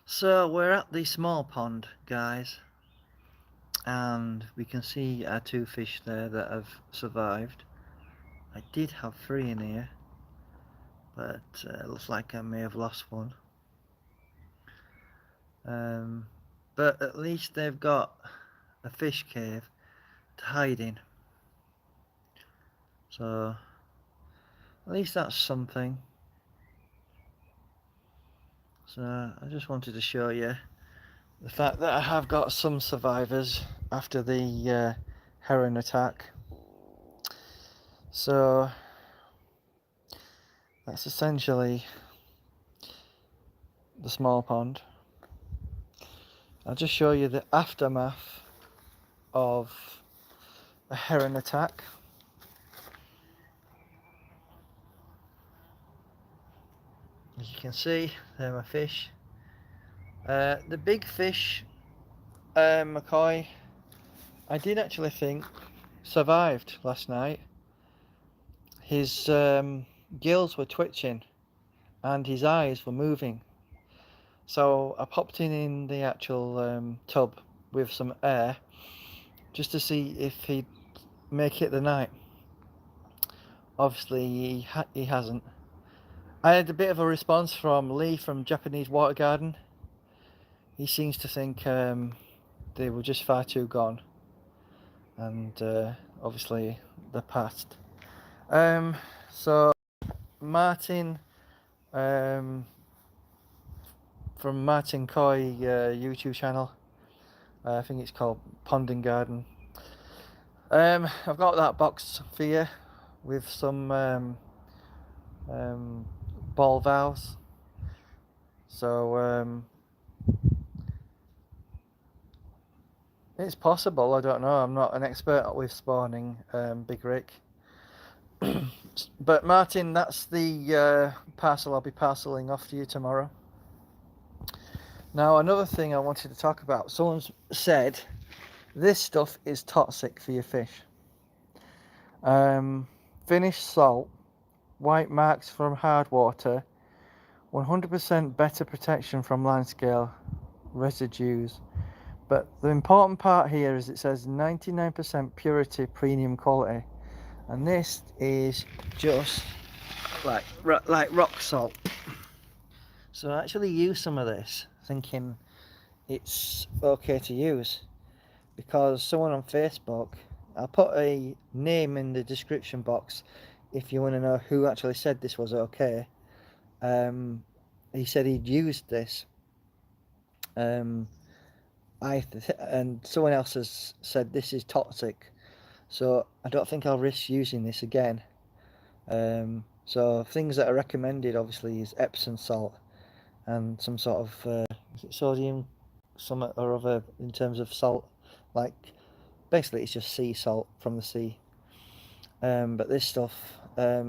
So we're at the small pond, guys, and we can see our two fish there that have survived. I did have three in here, but it looks like I may have lost one. Um, but at least they've got a fish cave to hide in. So at least that's something. So I just wanted to show you the fact that I have got some survivors after the heron attack. So that's essentially the small pond. I'll just show you the aftermath of a heron attack. As you can see, they're my fish. The big fish, McCoy, I did actually think survived last night. His gills were twitching and his eyes were moving. So I popped in the actual tub with some air just to see if he'd make it the night. Obviously he hasn't. I had a bit of a response from Lee from Japanese Water Garden. He seems to think they were just far too gone, and obviously they're past. So Martin from Martin Koi YouTube channel, I think it's called Pond and Garden. I've got that box for you with some ball valves. So it's possible, I don't know, I'm not an expert with spawning, Big Rick. But Martin, that's the parcel I'll be parceling off to you tomorrow. Now another thing I wanted to talk about, someone's said this stuff is toxic for your fish. Finished salt, white marks from hard water, 100% better protection from land scale residues. But the important part here is it says 99% purity premium quality, and this is just like rock salt. So I actually use some of this thinking it's okay to use, because someone on Facebook, I'll put a name in the description box if you want to know who actually said this was okay. He said he'd used this. And someone else has said this is toxic, so I don't think I'll risk using this again. So things that are recommended obviously is Epsom salt and some sort of sodium some or other in terms of salt, like basically it's just sea salt from the sea. But this stuff, I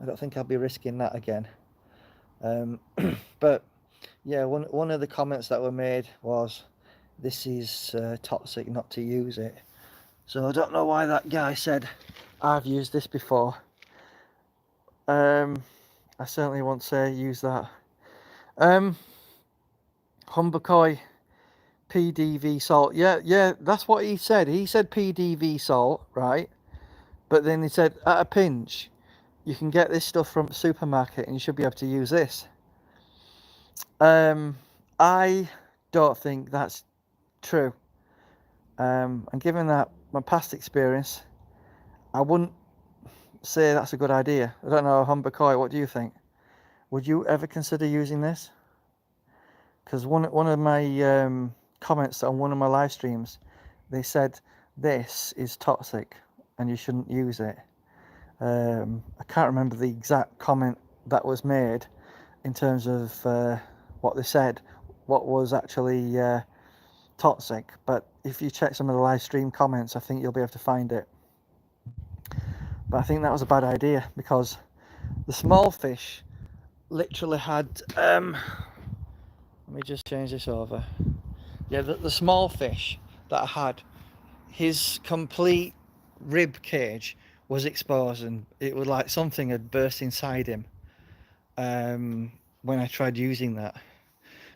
don't think I'll be risking that again. But yeah, one of the comments that were made was this is toxic, not to use it. So I don't know why that guy said I've used this before. I certainly won't say use that. Humber Koi PDV salt. Yeah, that's what he said. He said PDV salt, right? But then he said at a pinch, you can get this stuff from the supermarket and you should be able to use this. I don't think that's true. And given that my past experience, I wouldn't say that's a good idea. I don't know, Humber Koi, what do you think? Would you ever consider using this? Because one of my comments on one of my live streams, they said this is toxic and you shouldn't use it. I can't remember the exact comment that was made in terms of what they said, what was actually toxic. But if you check some of the live stream comments, I think you'll be able to find it. But I think that was a bad idea, because the small fish literally had let me just change this over. Yeah, the small fish that I had, his complete rib cage was exposed and it was like something had burst inside him when I tried using that.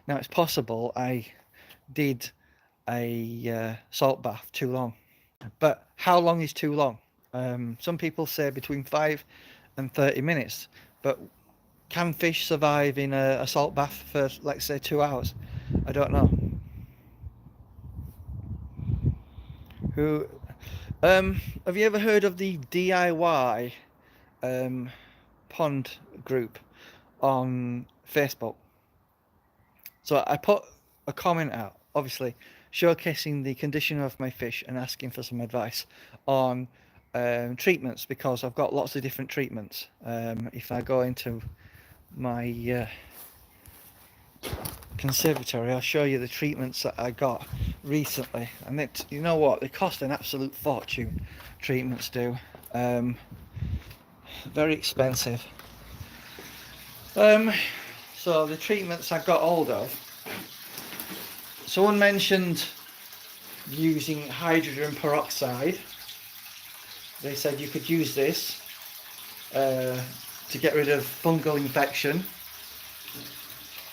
Now it's possible I did a salt bath too long, but how long is too long? Some people say between 5 and 30 minutes, but can fish survive in a salt bath for, let's say, 2 hours? I don't know. Who? Have you ever heard of the DIY pond group on Facebook? So I put a comment out, obviously, showcasing the condition of my fish and asking for some advice on treatments, because I've got lots of different treatments. If I go into my conservatory, I'll show you the treatments that I got recently, and you know what, they cost an absolute fortune. Treatments do. Very expensive. So the treatments I got hold of, someone mentioned using hydrogen peroxide. They said you could use this to get rid of fungal infection.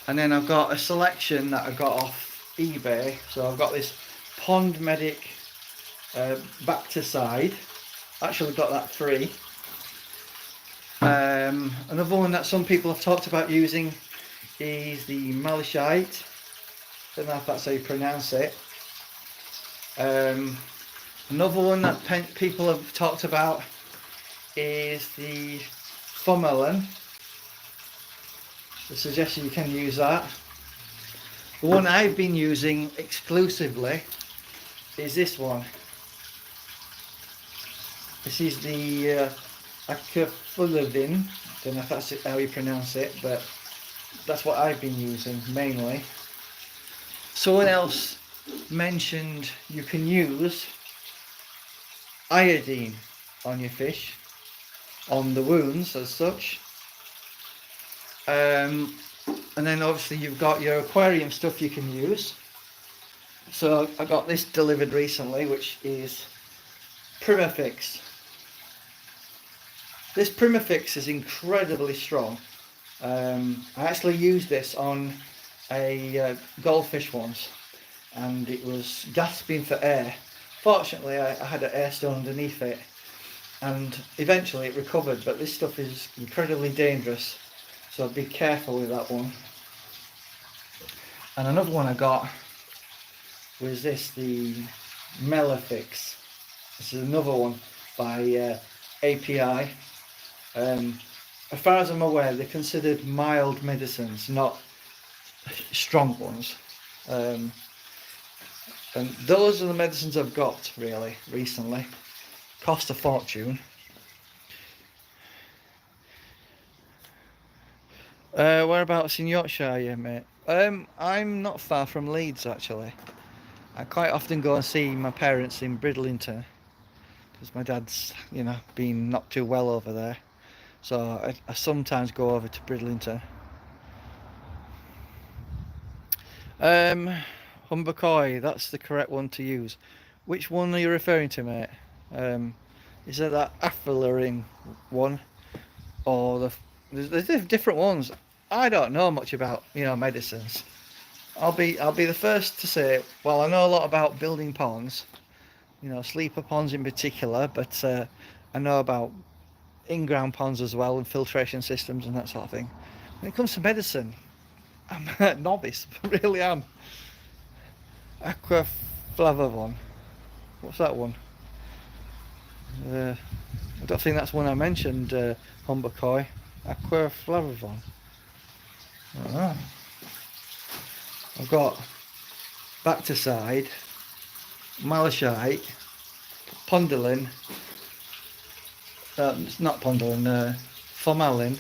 And then I've got a selection that I got off eBay. So I've got this Pond Medic bacticide. Actually got that free. Another one that some people have talked about using is the malachite. Don't know if that's how you pronounce it. Another one that people have talked about is the formalin. The suggestion you can use that. The one I've been using exclusively is this one. This is the acrylamide. Don't know if that's how you pronounce it, but that's what I've been using mainly. Someone else mentioned you can use iodine on your fish, on the wounds as such. And then obviously you've got your aquarium stuff you can use. So I got this delivered recently, which is Primafix. This Primafix is incredibly strong. I actually used this on a goldfish once, and it was gasping for air. Fortunately, I had an air stone underneath it, and eventually it recovered, but this stuff is incredibly dangerous, so be careful with that one. And another one I got was this, the Melafix. This is another one by API. As far as I'm aware, they're considered mild medicines, not strong ones. And those are the medicines I've got really recently. Cost a fortune. Whereabouts in Yorkshire are you, mate? I'm not far from Leeds, actually. I quite often go and see my parents in Bridlington, because my dad's, been not too well over there. So I sometimes go over to Bridlington. Humber Koi, that's the correct one to use. Which one are you referring to, mate? Is it that Affilarin one, or there's different ones? I don't know much about medicines. I'll be the first to say, well, I know a lot about building ponds, sleeper ponds in particular, but I know about in-ground ponds as well, and filtration systems and that sort of thing. When it comes to medicine, I'm a novice, I really am. Aquaflavavon. What's that one? I don't think that's one I mentioned, Humber Koi. Aquaflavavon. Oh. I've got bacticide, malachite, pondolin, it's not pondolin, formalin,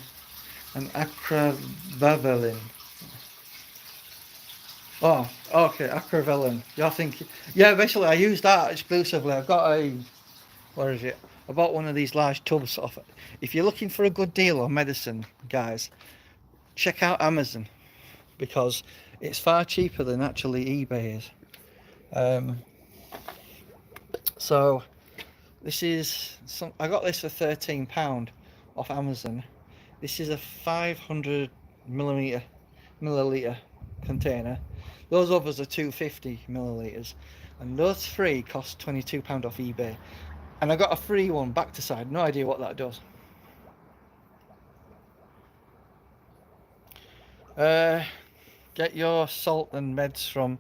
and acravalin. Oh, okay, acravalin. You're thinking, yeah, basically I use that exclusively. I've got where is it? I bought one of these large tubs off it. If you're looking for a good deal on medicine, guys, check out Amazon, because it's far cheaper than actually eBay is. So this is I got this for £13 off Amazon. This is a 500 milliliter container. Those others are 250 millilitres, and those 3 cost £22 off eBay. And I got a free one back to side. No idea what that does. Get your salt and meds from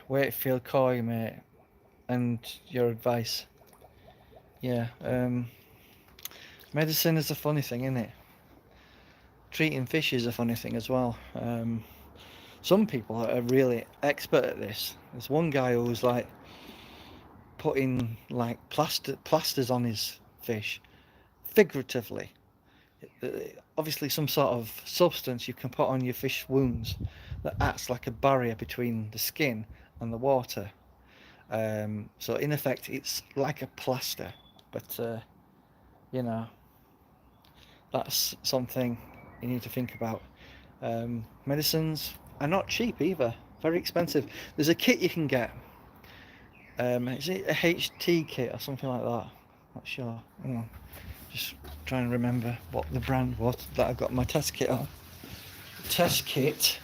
Wakefield Koi, mate, and your advice. Yeah, medicine is a funny thing, isn't it? Treating fish is a funny thing as well. Some people are really expert at this. There's one guy who's like putting like plasters on his fish, figuratively. Obviously some sort of substance you can put on your fish wounds that acts like a barrier between the skin and the water. So in effect it's like a plaster, but you know, that's something you need to think about. Medicines are not cheap either, very expensive. There's a kit you can get, is it a HT kit or something like that? Not sure. Hang on. Just trying to remember what the brand was that I got my test kit on. Test kit.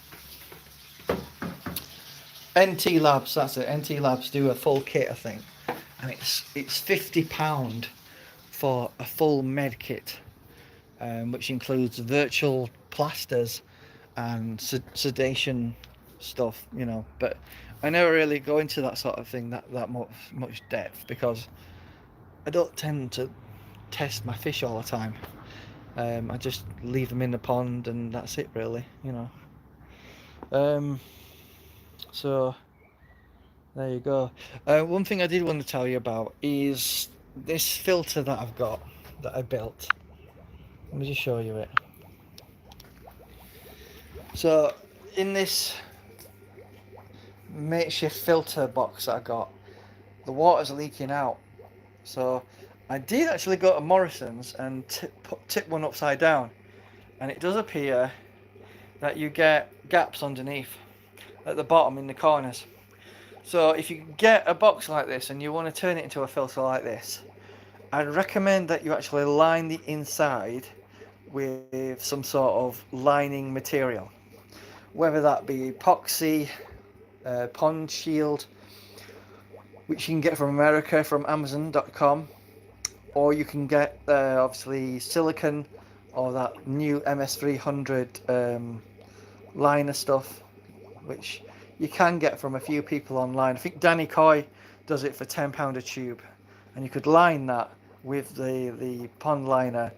NT Labs, that's it. NT Labs do a full kit, I think. And it's £50 for a full med kit, which includes virtual plasters and sedation stuff, you know. But I never really go into that sort of thing that much depth, because I don't tend to test my fish all the time. I just leave them in the pond and that's it, really, you know. So there you go. One thing I did want to tell you about is this filter that I've got, that I built. Let me just show you it. So in this makeshift filter box that I got, the water's leaking out. So I did actually go to Morrison's and tip one upside down, and it does appear that you get gaps underneath at the bottom in the corners. So if you get a box like this and you want to turn it into a filter like this, I'd recommend that you actually line the inside with some sort of lining material, whether that be epoxy, pond shield, which you can get from America, from Amazon.com, or you can get obviously silicone, or that new MS300 liner stuff, which you can get from a few people online. I think Danny Koi does it for £10 a tube, and you could line that with the pond liner,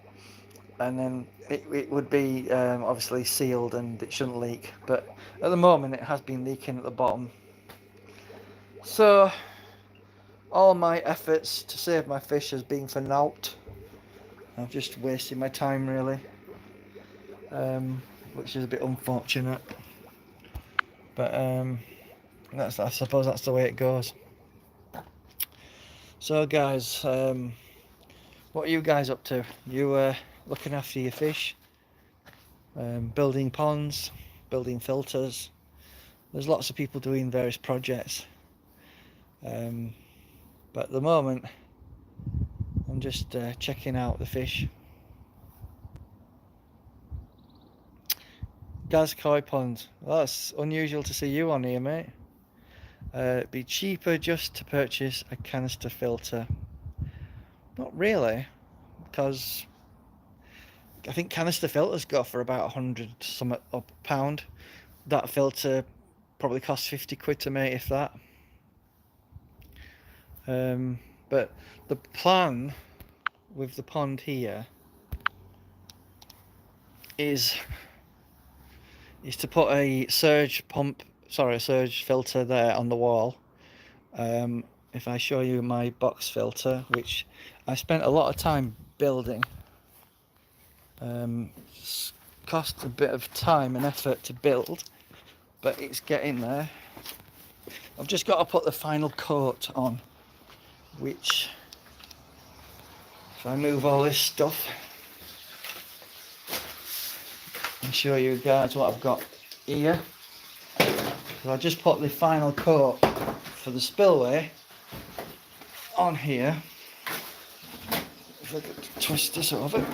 and then it would be obviously sealed and it shouldn't leak. But at the moment it has been leaking at the bottom. So all my efforts to save my fish has been for naught. I've just wasted my time, really, which is a bit unfortunate. But I suppose that's the way it goes. So guys, what are you guys up to? You looking after your fish, building ponds, building filters? There's lots of people doing various projects, but at the moment I'm just checking out the fish. Gaz Koi Pond. Well, that's unusual to see you on here, mate. It'd be cheaper just to purchase a canister filter. Not really, because I think canister filters go for about 100 something a pound. That filter probably costs 50 quid to make, if that. But the plan with the pond here is to put a surge filter there on the wall. If I show you my box filter, which I spent a lot of time building, it's cost a bit of time and effort to build, but it's getting there. I've just got to put the final coat on, which, if I move all this stuff and show you guys what I've got here. So I just put the final coat for the spillway on here. If I could twist this over.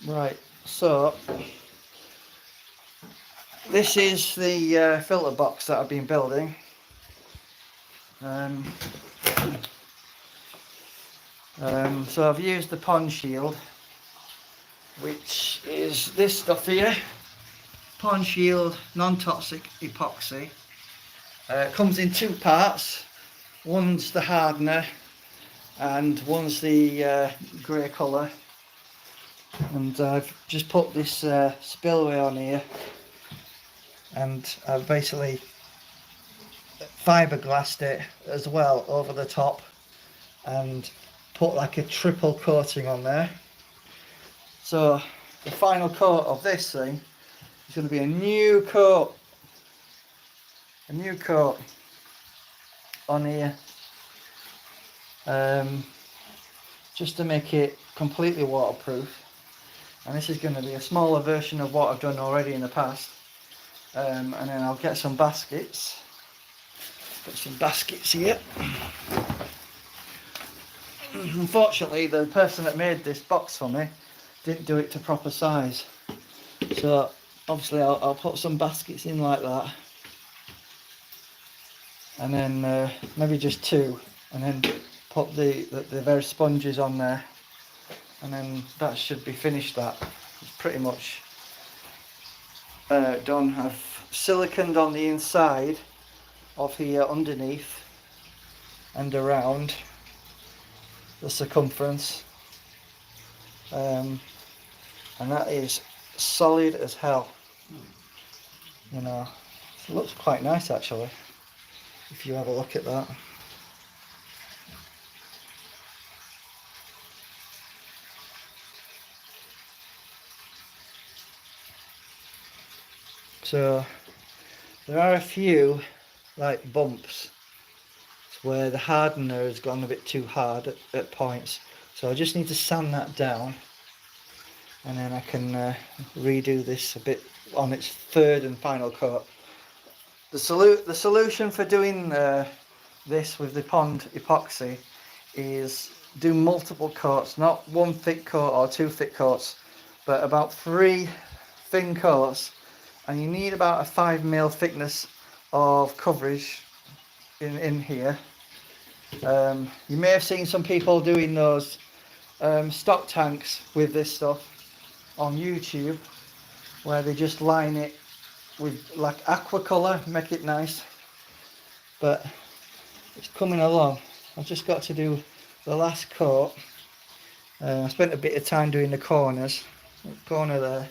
Right, so This is the filter box that I've been building. So I've used the pond shield, which is this stuff here. Pond shield non-toxic epoxy. It comes in two parts. One's the hardener and one's the grey colour. And I've just put this spillway on here, and I've basically fiberglassed it as well over the top and put like a triple coating on there. So the final coat of this thing is going to be a new coat on here, just to make it completely waterproof. And this is going to be a smaller version of what I've done already in the past. And then I'll get some baskets. Got some baskets here. Unfortunately, the person that made this box for me didn't do it to proper size. So obviously I'll put some baskets in like that. And then maybe just two. And then put the very sponges on there. And then that should be finished. That it's pretty much done. I've siliconed on the inside of here underneath and around the circumference, and that is solid as hell. You know, it looks quite nice actually if you have a look at that. So there are a few like bumps where the hardener has gone a bit too hard at points, so I just need to sand that down, and then I can redo this a bit on its third and final coat. The solution for doing this with the pond epoxy is do multiple coats, not one thick coat or two thick coats, but about 3 thin coats, and you need about a 5mm thickness of coverage in here. You may have seen some people doing those stock tanks with this stuff on YouTube, where they just line it with like aqua colour, make it nice, but it's coming along. I've just got to do the last coat. I spent a bit of time doing the corners, the corner there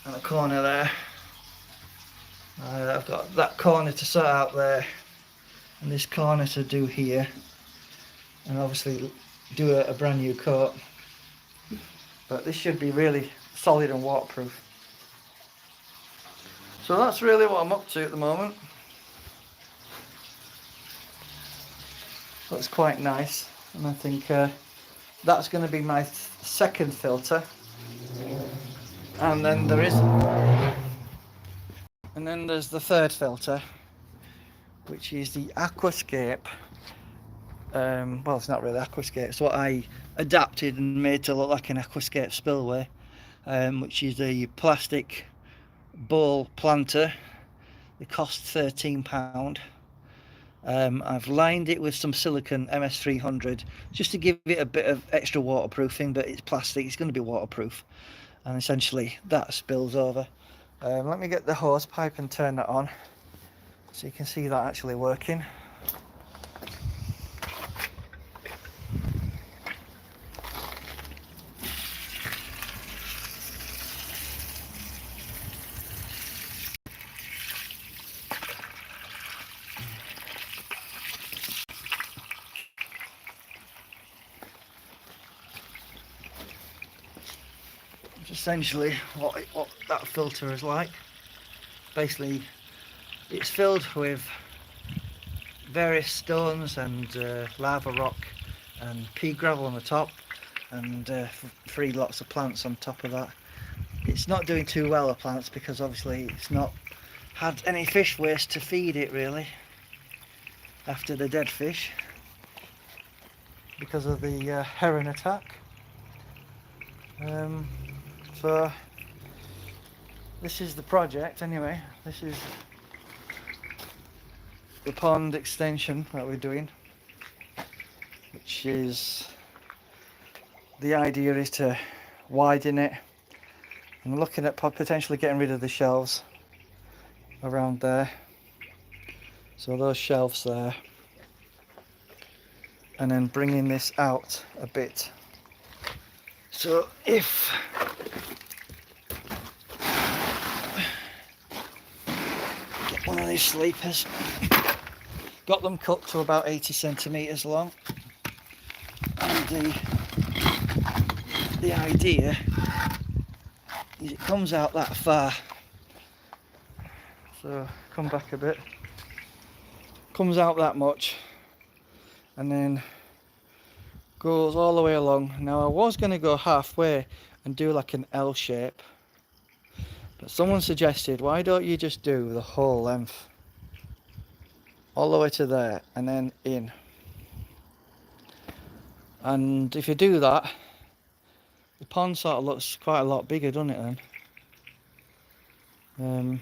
and the corner there. I've got that corner to sort out there and this corner to do here, and obviously do a brand new coat, but this should be really solid and waterproof. So that's really what I'm up to at the moment. Looks quite nice, and I think that's going to be my second filter, and then there's the third filter, which is the aquascape. Well, it's not really aquascape, it's what I adapted and made to look like an aquascape spillway, which is a plastic bowl planter. It costs £13. I've lined it with some silicone MS300 just to give it a bit of extra waterproofing, but it's plastic, it's going to be waterproof, and essentially that spills over. Let me get the hose pipe and turn that on so you can see that actually working. Essentially what that filter is like. Basically it's filled with various stones and lava rock and pea gravel on the top, and 3 lots of plants on top of that. It's not doing too well, the plants, because obviously it's not had any fish waste to feed it really after the dead fish because of the heron attack. So this is the project anyway. This is the pond extension that we're doing, which is, the idea is to widen it. I'm looking at potentially getting rid of the shelves around there, so those shelves there, and then bringing this out a bit. So if get one of these sleepers, got them cut to about 80 centimeters long, and the idea is it comes out that far. So come back a bit, comes out that much, and then goes all the way along. Now I was going to go halfway and do like an L shape, but someone suggested, why don't you just do the whole length all the way to there and then in? And if you do that, the pond sort of looks quite a lot bigger, doesn't it then?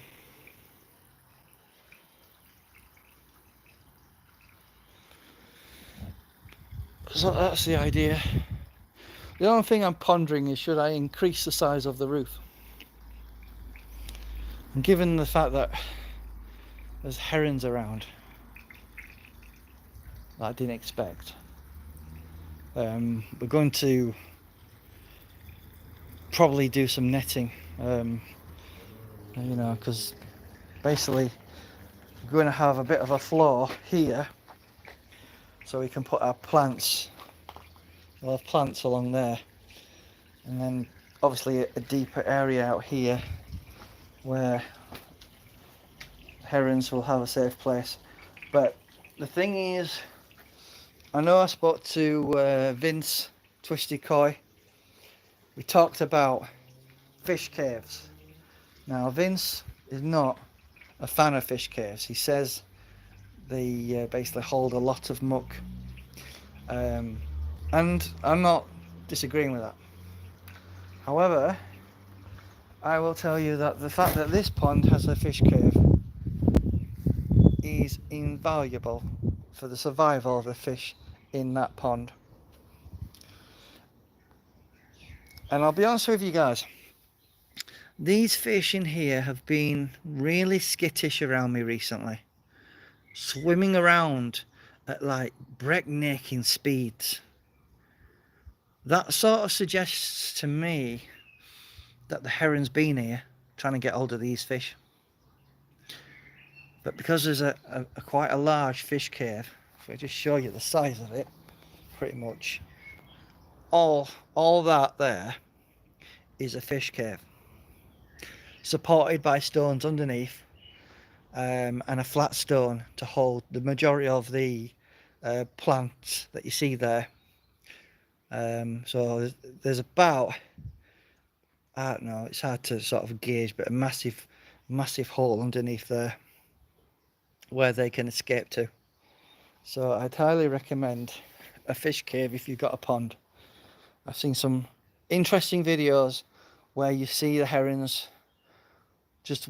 So that's the idea. The only thing I'm pondering is, should I increase the size of the roof? And given the fact that there's herons around that I didn't expect, we're going to probably do some netting, you know, because basically we're going to have a bit of a floor here, so we can put our plants. We'll have plants along there, and then obviously a deeper area out here where herons will have a safe place. But the thing is, I know I spoke to Vince, Twisted Koi. We talked about fish caves. Now Vince is not a fan of fish caves. He says they basically hold a lot of muck, and I'm not disagreeing with that. However, I will tell you that the fact that this pond has a fish cave is invaluable for the survival of the fish in that pond. And I'll be honest with you guys, these fish in here have been really skittish around me recently, swimming around at like breaknecking speeds. That sort of suggests to me that the heron's been here trying to get hold of these fish. But because there's a quite a large fish cave, if I just show you the size of it, pretty much all that there is a fish cave, supported by stones underneath, and a flat stone to hold the majority of the plants that you see there. So there's about, I don't know, it's hard to sort of gauge, but a massive hole underneath there where they can escape to. So I'd highly recommend a fish cave if you've got a pond. I've seen some interesting videos where you see the herons just,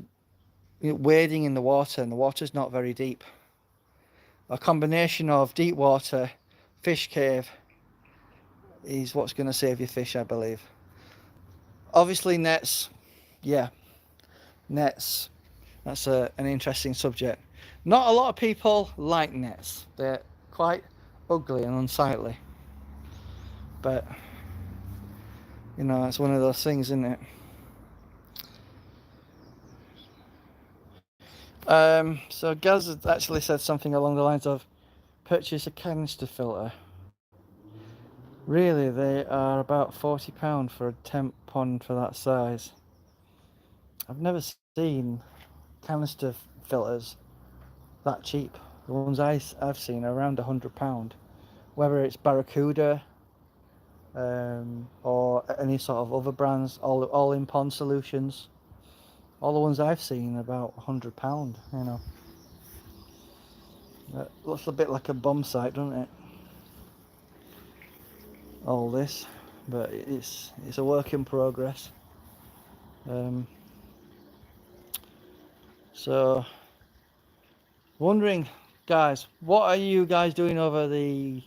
you know, wading in the water, and the water's not very deep. A combination of deep water, fish cave is what's going to save your fish, I believe. Obviously nets, yeah, nets, that's an interesting subject. Not a lot of people like nets. They're quite ugly and unsightly, but you know, it's one of those things, isn't it? So Gaz had actually said something along the lines of purchase a canister filter. Really, they are about £40 for a temp pond for that size. I've never seen canister filters that cheap. The ones I've seen are around £100, whether it's Barracuda or any sort of other brands, all in pond solutions. All the ones I've seen are about £100, you know. It looks a bit like a bomb site, doesn't it? All this, but it's a work in progress. So, wondering, guys, what are you guys doing over the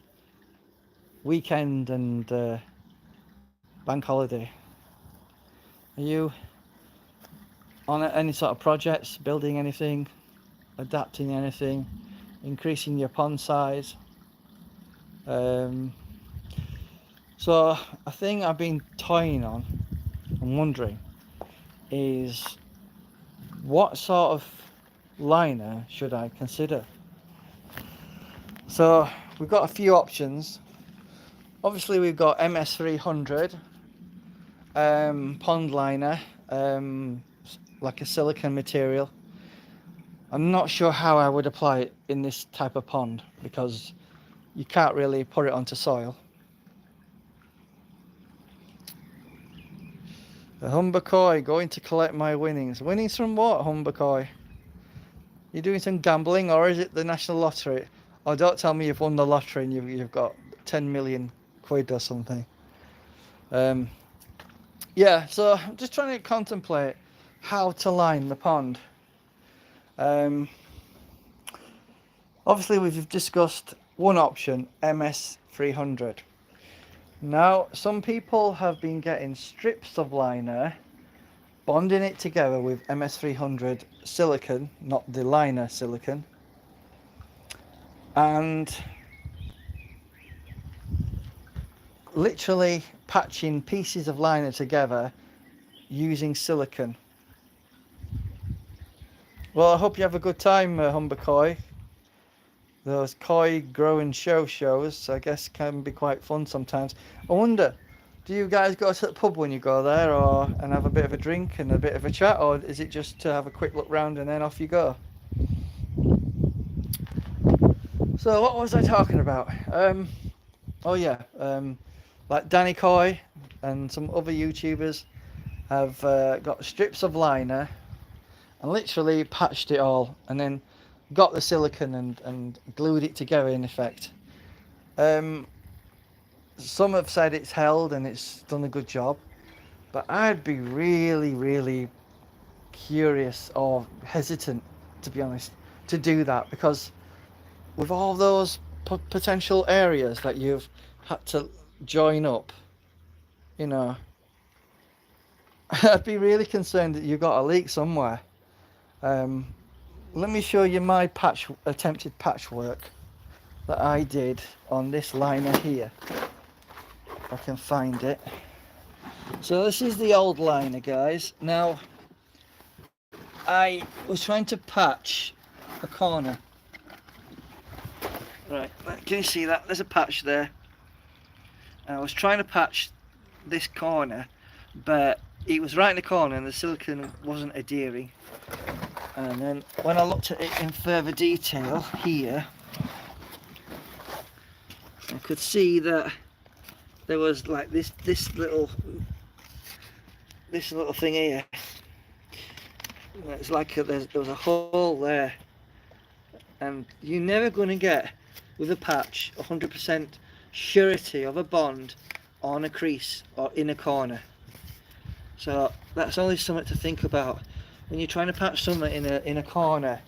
weekend and bank holiday? Are you on any sort of projects, building anything, adapting anything, increasing your pond size? So a thing I've been toying on and wondering is what sort of liner should I consider? So we've got a few options. Obviously we've got MS300 pond liner, like a silicone material. I'm not sure how I would apply it in this type of pond because you can't really put it onto soil. The Humber Koi going to collect my winnings. Winnings from what, Humber Koi? You doing some gambling, or is it the National Lottery? Oh, don't tell me you've won the lottery and you've got 10 million quid or something. Yeah, so I'm just trying to contemplate how to line the pond. Obviously we've discussed one option, MS300. Now, some people have been getting strips of liner, bonding it together with MS300 silicone, not the liner silicone, and literally patching pieces of liner together using silicone. Well, I hope you have a good time, Humber Koi. Those koi grow and shows, I guess, can be quite fun sometimes. I wonder, do you guys go to the pub when you go there, and have a bit of a drink and a bit of a chat, or is it just to have a quick look round and then off you go? So what was I talking about? Oh yeah, like Danny Koi and some other YouTubers have got strips of liner and literally patched it all, and then got the silicone and glued it together in effect. Some have said it's held and it's done a good job, but I'd be really curious or hesitant, to be honest, to do that, because with all those potential areas that you've had to join up, you know, I'd be really concerned that you've got a leak somewhere. Let me show you my attempted patchwork that I did on this liner here, if I can find it. So this is the old liner, guys. Now, I was trying to patch a corner. Right, can you see that? There's a patch there. And I was trying to patch this corner, but it was right in the corner and the silicone wasn't adhering. And then when I looked at it in further detail here, I could see that there was like this little thing here. It's like there was a hole there, and you're never going to get with a patch 100% surety of a bond on a crease or in a corner. So that's always something to think about when you're trying to patch something in a corner.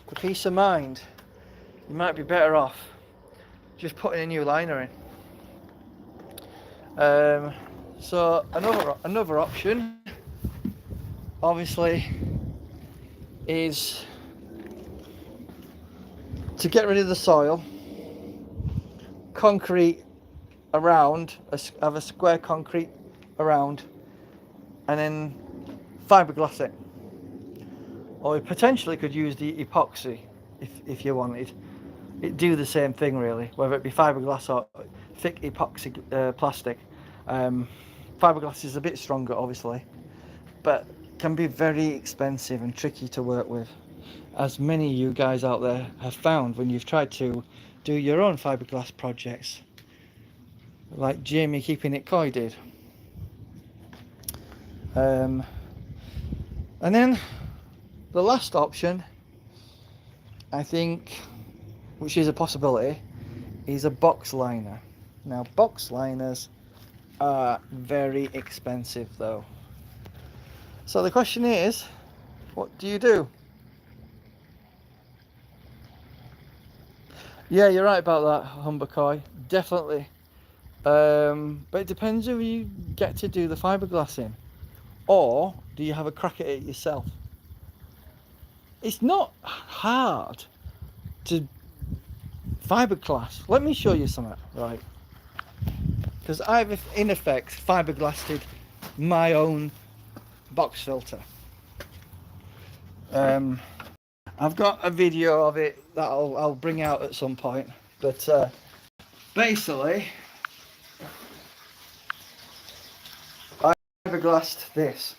For peace of mind, you might be better off just putting a new liner in. So another option, obviously, is to get rid of the soil, concrete around, have a square concrete around, and then fiberglass it. Or you potentially could use the epoxy if you wanted. It'd do the same thing really, whether it be fiberglass or thick epoxy plastic. Fiberglass is a bit stronger obviously, but can be very expensive and tricky to work with, as many of you guys out there have found when you've tried to do your own fiberglass projects, like Jamie Keeping It Koi did. And then the last option, I think, which is a possibility, is a box liner. Now, box liners are very expensive though. So the question is, what do you do? Yeah, you're right about that, Humber Koi. Definitely. But it depends who you get to do the fiberglass in. Or do you have a crack at it yourself? It's not hard to fiberglass. Let me show you something, right? Because I've in effect fiberglassed my own box filter. I've got a video of it that I'll bring out at some point. But basically, I fiberglassed this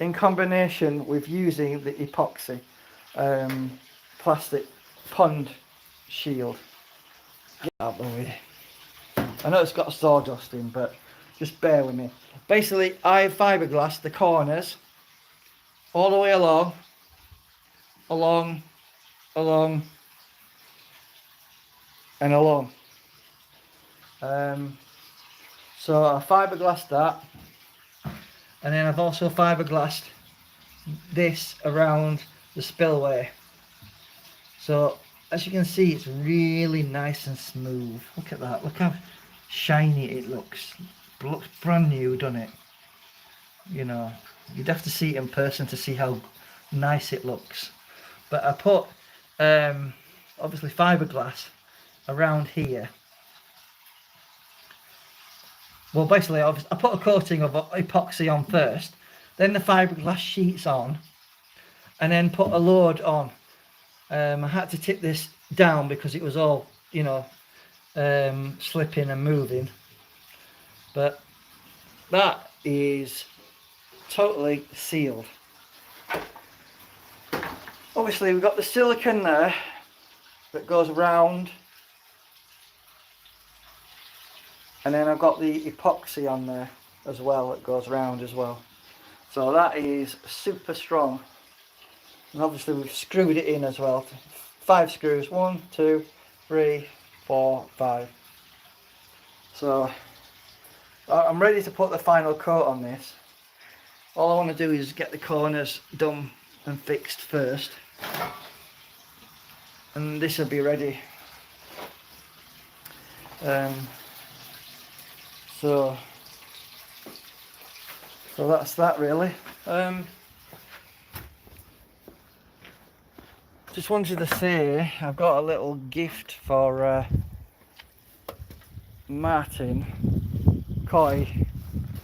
in combination with using the epoxy plastic pond shield. Get out of the way. I know it's got sawdust in, but just bear with me. Basically, I fiberglassed the corners all the way along, along, and along. So I fiberglassed that, and then I've also fiberglassed this around the spillway. So as you can see, it's really nice and smooth. Look at that. Look how shiny it looks. It looks brand new, doesn't it? You know, you'd have to see it in person to see how nice it looks. But I put obviously fiberglass around here. Well, basically I put a coating of epoxy on first, then the fiberglass sheets on, and then put a load on. I had to tip this down because it was all, you know, slipping and moving. But that is totally sealed. Obviously we've got the silicone there that goes round, and then I've got the epoxy on there as well that goes round as well. So that is super strong. And obviously we've screwed it in as well. 5 screws, 1, 2, 3, 4, 5. So I'm ready to put the final coat on this. All I want to do is get the corners done and fixed first, and this will be ready. So that's that really. Just wanted to say I've got a little gift for Martin Koi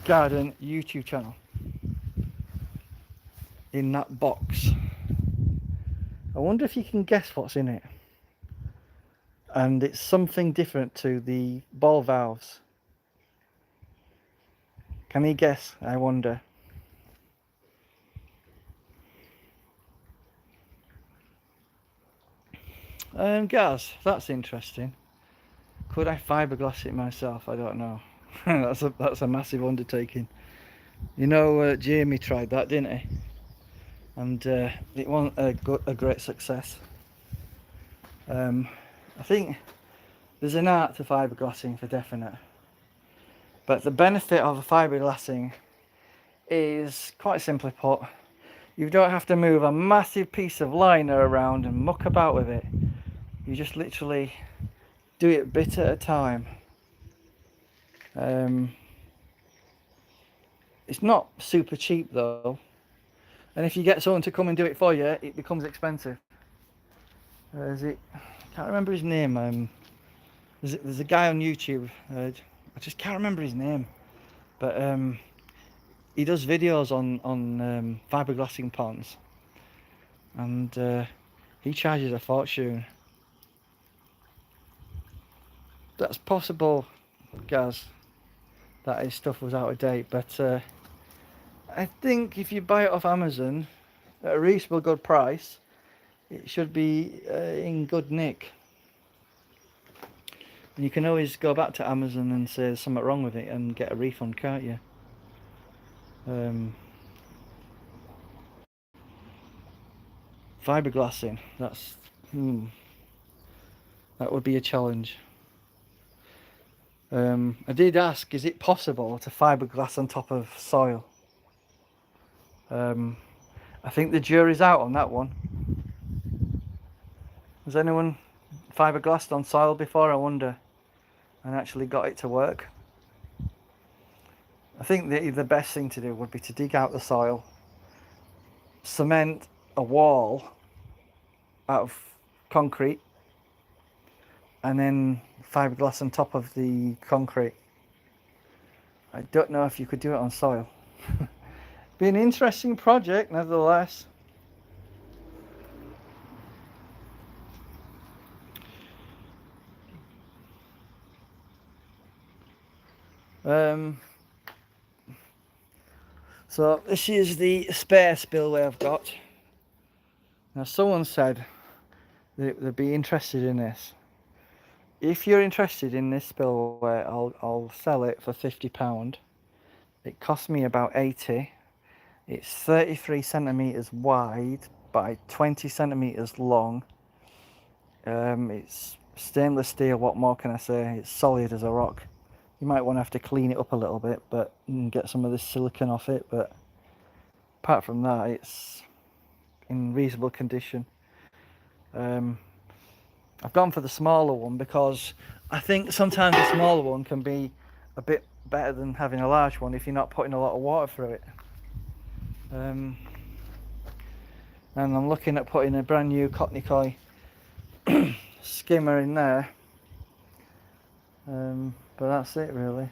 Garden YouTube channel in that box. I wonder if you can guess what's in it. And it's something different to the ball valves. Can you guess? I wonder. Guys, that's interesting. Could I fiberglass it myself? I don't know. that's a massive undertaking. You know, Jamie tried that, didn't he? And it wasn't a great success. I think there's an art to fiberglassing for definite. But the benefit of fiberglassing is, quite simply put, you don't have to move a massive piece of liner around and muck about with it. You just literally do it a bit at a time. It's not super cheap though, and if you get someone to come and do it for you, it becomes expensive. I can't remember his name. There's a guy on YouTube. I just can't remember his name, but he does videos on fiberglassing ponds, and he charges a fortune. That's possible, guys, that his stuff was out of date, but I think if you buy it off Amazon at a reasonable good price, it should be in good nick. And you can always go back to Amazon and say there's something wrong with it and get a refund, can't you? Fiberglassing, that would be a challenge. I did ask, is it possible to fiberglass on top of soil? I think the jury's out on that one. Has anyone fiberglass on soil before, I wonder, and actually got it to work. I think the best thing to do would be to dig out the soil, cement a wall out of concrete, and then fiberglass on top of the concrete. I don't know if you could do it on soil. Be an interesting project, nevertheless. So this is the spare spillway I've got. Now someone said that they'd be interested in this. If you're interested in this spillway, I'll sell it for £50. It cost me about 80. It's 33 centimeters wide by 20 centimeters long. It's stainless steel. What more can I say? It's solid as a rock. You might want to have to clean it up a little bit, but you can get some of this silicone off it. But apart from that, it's in reasonable condition. I've gone for the smaller one because I think sometimes the smaller one can be a bit better than having a large one if you're not putting a lot of water through it. And I'm looking at putting a brand new Yorkshire Koi skimmer in there. But that's it really.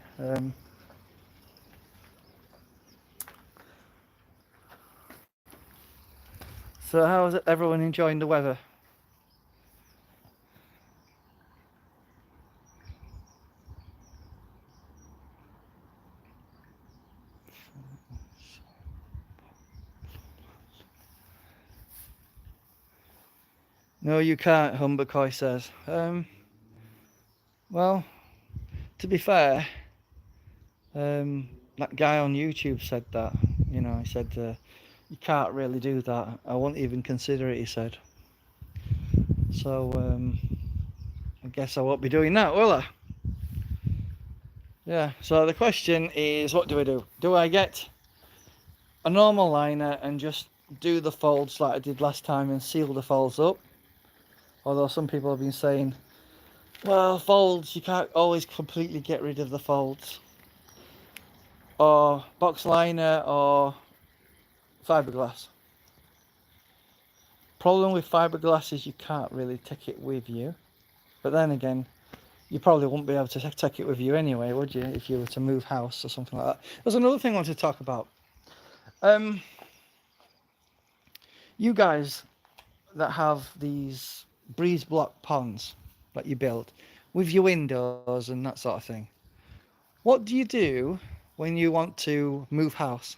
So how's everyone enjoying the weather? No, you can't, Humber Koi says. Well, to be fair, that guy on YouTube said that. You know, he said you can't really do that. I won't even consider it, he said. So I guess I won't be doing that, will I? Yeah, so the question is, what do I do? Do I get a normal liner and just do the folds like I did last time and seal the folds up? Although some people have been saying, well, folds, you can't always completely get rid of the folds. Or box liner or fiberglass. Problem with fiberglass is you can't really take it with you. But then again, you probably wouldn't be able to take it with you anyway, would you? If you were to move house or something like that. There's another thing I want to talk about. You guys that have these breeze block ponds that you build with your windows and that sort of thing, what do you do when you want to move house?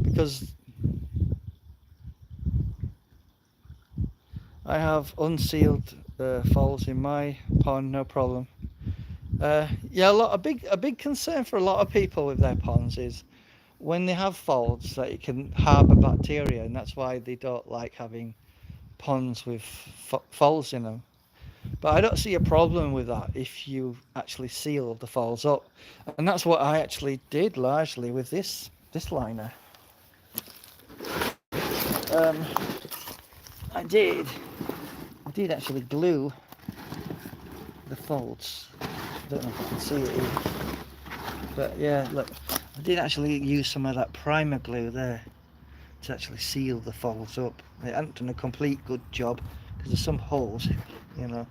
Because I have unsealed falls in my pond, no problem. Yeah, a big concern for a lot of people with their ponds is when they have folds that it can harbour bacteria, and that's why they don't like having ponds with folds in them. But I don't see a problem with that if you actually seal the folds up, and that's what I actually did largely with this liner. I did actually glue the folds. I don't know if you can see it here, but yeah, look, I did actually use some of that primer glue there to actually seal the folds up. It hadn't done a complete good job because there's some holes, you know,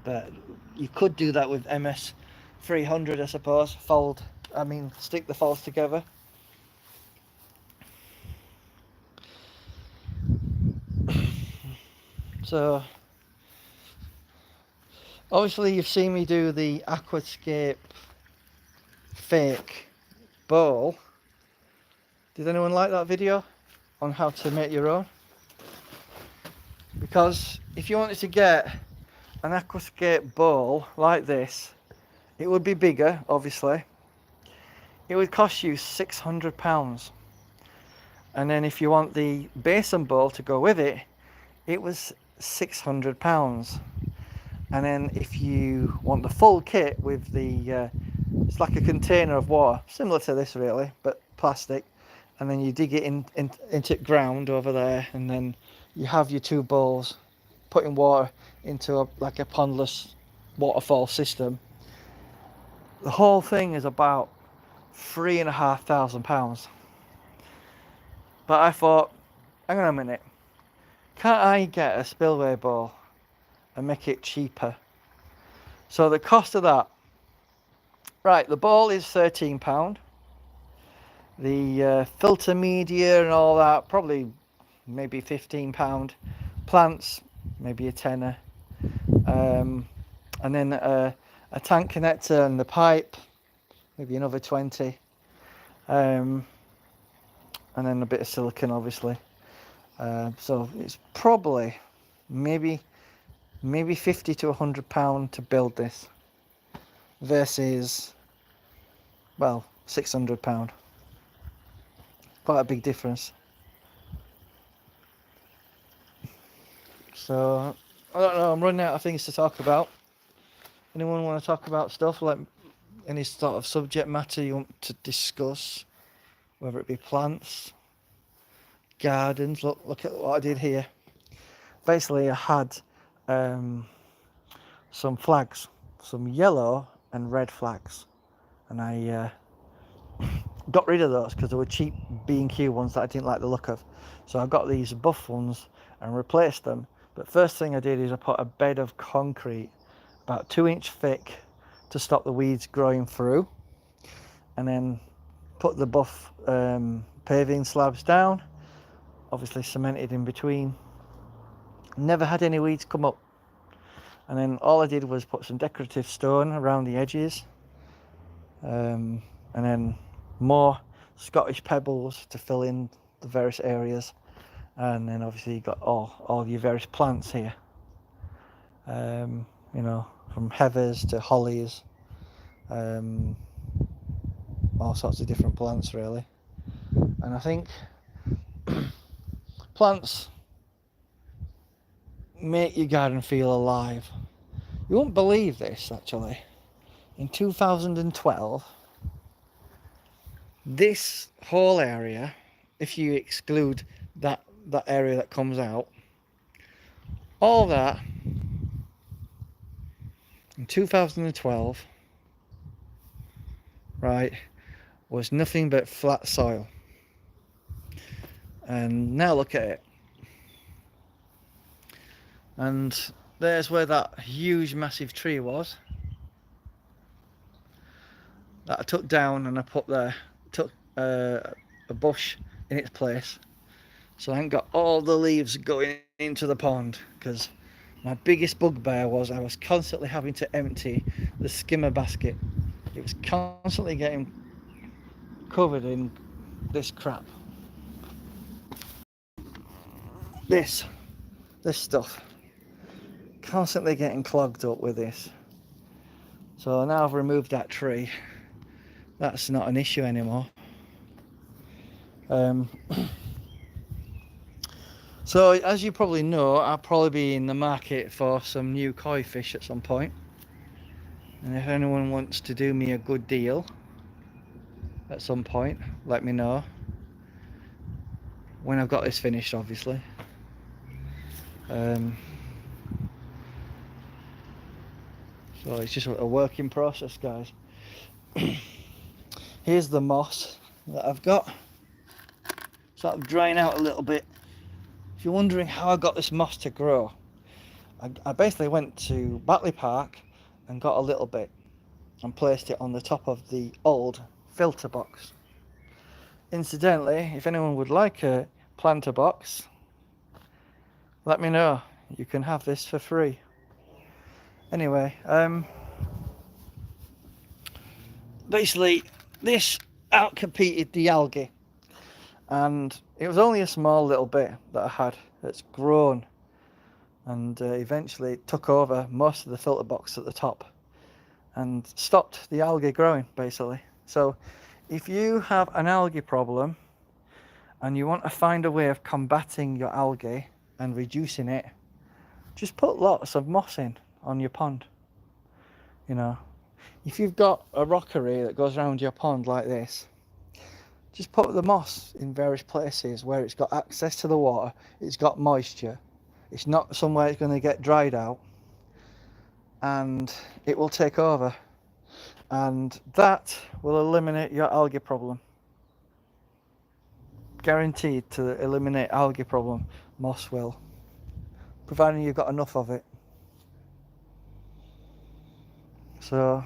but you could do that with MS 300, I suppose. Stick the folds together. So obviously you've seen me do the aquascape fake bowl. Did anyone like that video on how to make your own? Because if you wanted to get an aquascape bowl like this, it would be bigger, obviously. It would cost you £600. And then if you want the basin bowl to go with it, it was £600. And then if you want the full kit with the it's like a container of water, similar to this really, but plastic, and then you dig it into ground over there and then you have your two bowls, putting water into like a pondless waterfall system. The whole thing is about £3,500. But I thought, hang on a minute, can't I get a spillway bowl and make it cheaper? So the cost of that, right, the bowl is £13. The filter media and all that, probably maybe £15. Plants, maybe a tenner. And then a tank connector and the pipe, maybe another 20. And then a bit of silicone, obviously. So it's probably maybe £50 to £100 to build this versus, well, £600. Quite a big difference. So I don't know, I'm running out of things to talk about. Anyone want to talk about stuff, like any sort of subject matter you want to discuss, whether it be plants, gardens? Look at what I did here. Basically I had some flags, some yellow and red flags, and I got rid of those because they were cheap B&Q ones that I didn't like the look of. So I got these buff ones and replaced them. But first thing I did is I put a bed of concrete about 2-inch thick to stop the weeds growing through, and then put the buff paving slabs down, obviously cemented in between. Never had any weeds come up. And then all I did was put some decorative stone around the edges, and then more Scottish pebbles to fill in the various areas, and then obviously you got all your various plants here, you know, from heathers to hollies, all sorts of different plants really. And I think plants make your garden feel alive. You won't believe this, actually. In 2012, this whole area, if you exclude that area that comes out, all that in 2012, right, was nothing but flat soil. And now look at it. And there's where that huge massive tree was that I took down, and I put there, took a bush in its place, so I ain't got all the leaves going into the pond, because my biggest bugbear was I was constantly having to empty the skimmer basket. It was constantly getting covered in this crap, this stuff, constantly getting clogged up with this. So now I've removed that tree, that's not an issue anymore. So as you probably know, I'll probably be in the market for some new koi fish at some point, and if anyone wants to do me a good deal at some point, let me know when I've got this finished, obviously. So it's just a work in process, guys. Here's the moss that I've got, sort of drying out a little bit. If you're wondering how I got this moss to grow, I basically went to Batley Park and got a little bit and placed it on the top of the old filter box. Incidentally, if anyone would like a planter box, let me know. You can have this for free. Anyway, basically this outcompeted the algae, and it was only a small little bit that I had that's grown, and eventually it took over most of the filter box at the top and stopped the algae growing, basically. So if you have an algae problem and you want to find a way of combating your algae and reducing it, just put lots of moss in on your pond. You know, if you've got a rockery that goes around your pond like this, just put the moss in various places where it's got access to the water, it's got moisture, it's not somewhere it's going to get dried out, and it will take over, and that will eliminate your algae problem. Guaranteed to eliminate algae problem, moss will, providing you've got enough of it. So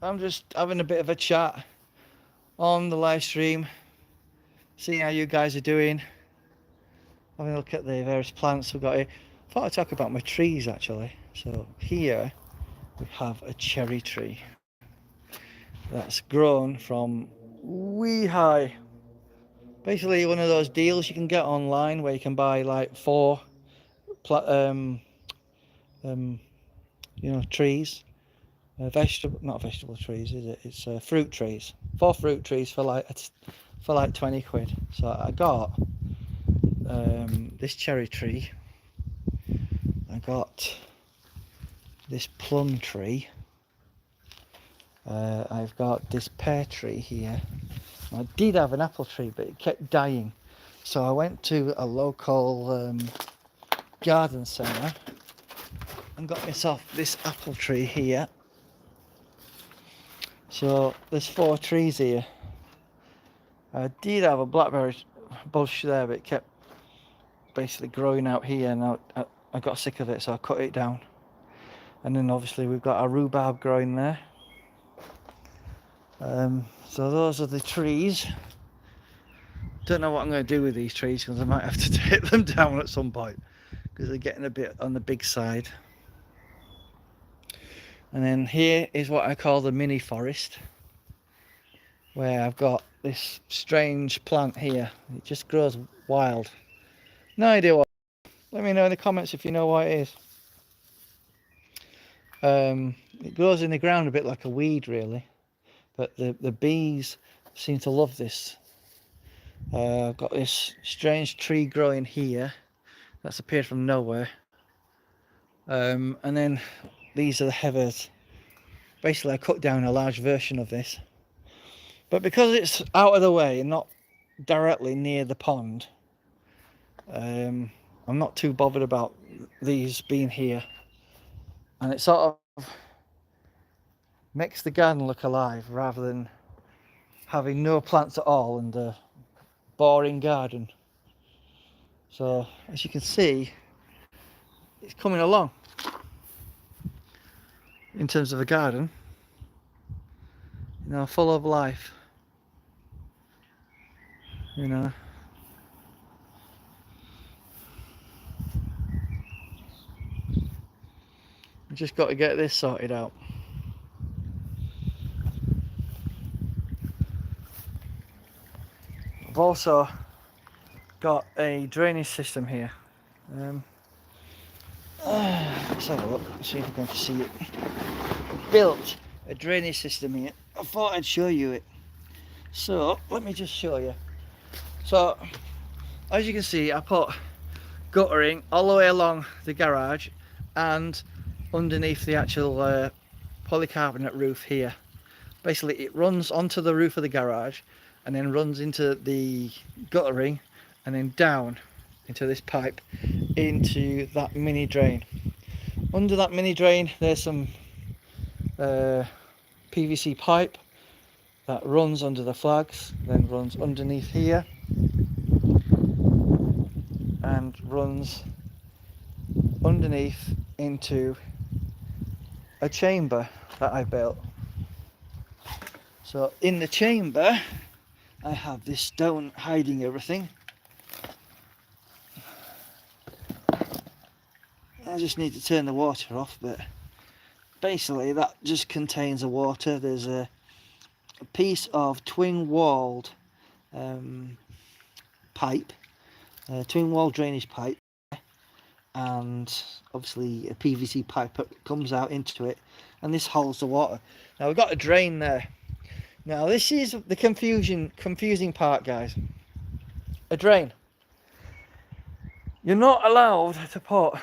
I'm just having a bit of a chat on the live stream, seeing how you guys are doing, having a look at the various plants we've got here. I thought I'd talk about my trees actually. So here we have a cherry tree that's grown from wee high. Basically one of those deals you can get online where you can buy like four trees, not vegetable trees, is it? It's fruit trees. 4 fruit trees for like 20 quid. So I got this cherry tree. I got this plum tree. I've got this pear tree here. I did have an apple tree, but it kept dying. So I went to a local garden centre and got myself this apple tree here. So there's 4 trees here. I did have a blackberry bush there, but it kept basically growing out here, and I got sick of it, so I cut it down. And then obviously we've got our rhubarb growing there. So those are the trees. Don't know what I'm going to do with these trees, because I might have to take them down at some point, because they're getting a bit on the big side. And then here is what I call the mini forest, where I've got this strange plant here. It just grows wild. No idea what. Let me know in the comments if you know what it is. It grows in the ground a bit like a weed really, but the bees seem to love this. I've got this strange tree growing here that's appeared from nowhere, and then these are the heathers. Basically I cut down a large version of this, but because it's out of the way and not directly near the pond, I'm not too bothered about these being here, and it sort of makes the garden look alive rather than having no plants at all and a boring garden. So as you can see, it's coming along in terms of a garden, full of life, I've just got to get this sorted out. I've also got a drainage system here. Let's have a look, see if we can see it. Built a drainage system here. I thought I'd show you it. So let me just show you. So as you can see, I put guttering all the way along the garage and underneath the actual polycarbonate roof here. Basically it runs onto the roof of the garage and then runs into the guttering and then down into this pipe into that mini drain. Under that mini drain there's some PVC pipe that runs under the flags, then runs underneath here and runs underneath into a chamber that I built. So in the chamber I have this stone hiding everything. I just need to turn the water off, but basically that just contains the water. There's a piece of twin-walled pipe, twin-wall drainage pipe, and obviously a PVC pipe that comes out into it, and this holds the water. Now we've got a drain there. Now this is the confusing part, guys. A drain. You're not allowed to put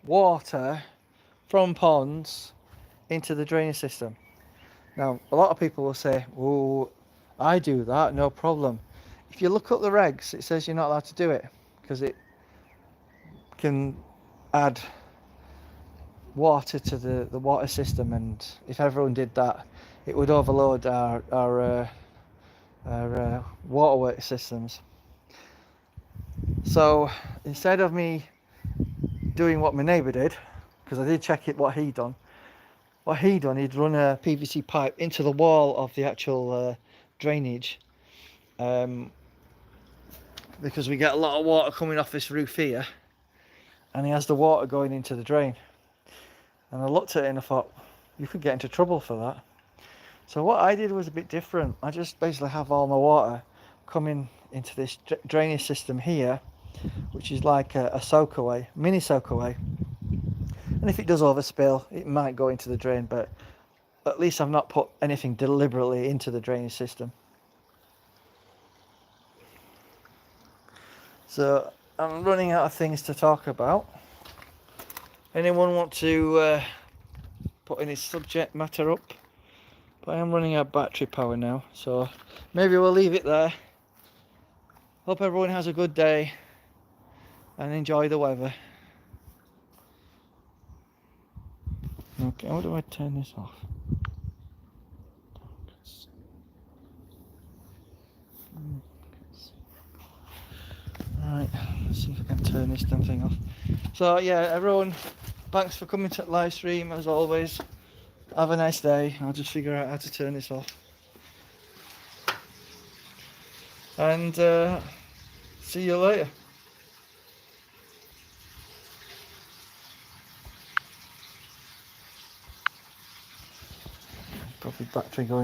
water from ponds into the drainage system. Now, a lot of people will say, oh, I do that, no problem. If you look up the regs, it says you're not allowed to do it because it can add water to the water system, and if everyone did that, it would overload our waterworks systems. So instead of me doing what my neighbour did, because I did check it what he'd done, he'd run a PVC pipe into the wall of the actual drainage, because we get a lot of water coming off this roof here, and he has the water going into the drain. And I looked at it and I thought, you could get into trouble for that. So what I did was a bit different. I just basically have all my water coming into this drainage system here, which is like a soakaway, mini soakaway. And if it does overspill, it might go into the drain, but at least I've not put anything deliberately into the drainage system. So I'm running out of things to talk about. Anyone want to put any subject matter up? But I am running out of battery power now, so maybe we'll leave it there. Hope everyone has a good day and enjoy the weather. Okay, how do I turn this off? Right, let's see if I can turn this damn thing off. So yeah, everyone, thanks for coming to the live stream as always. Have a nice day. I'll just figure out how to turn this off. And see you later. Probably battery going.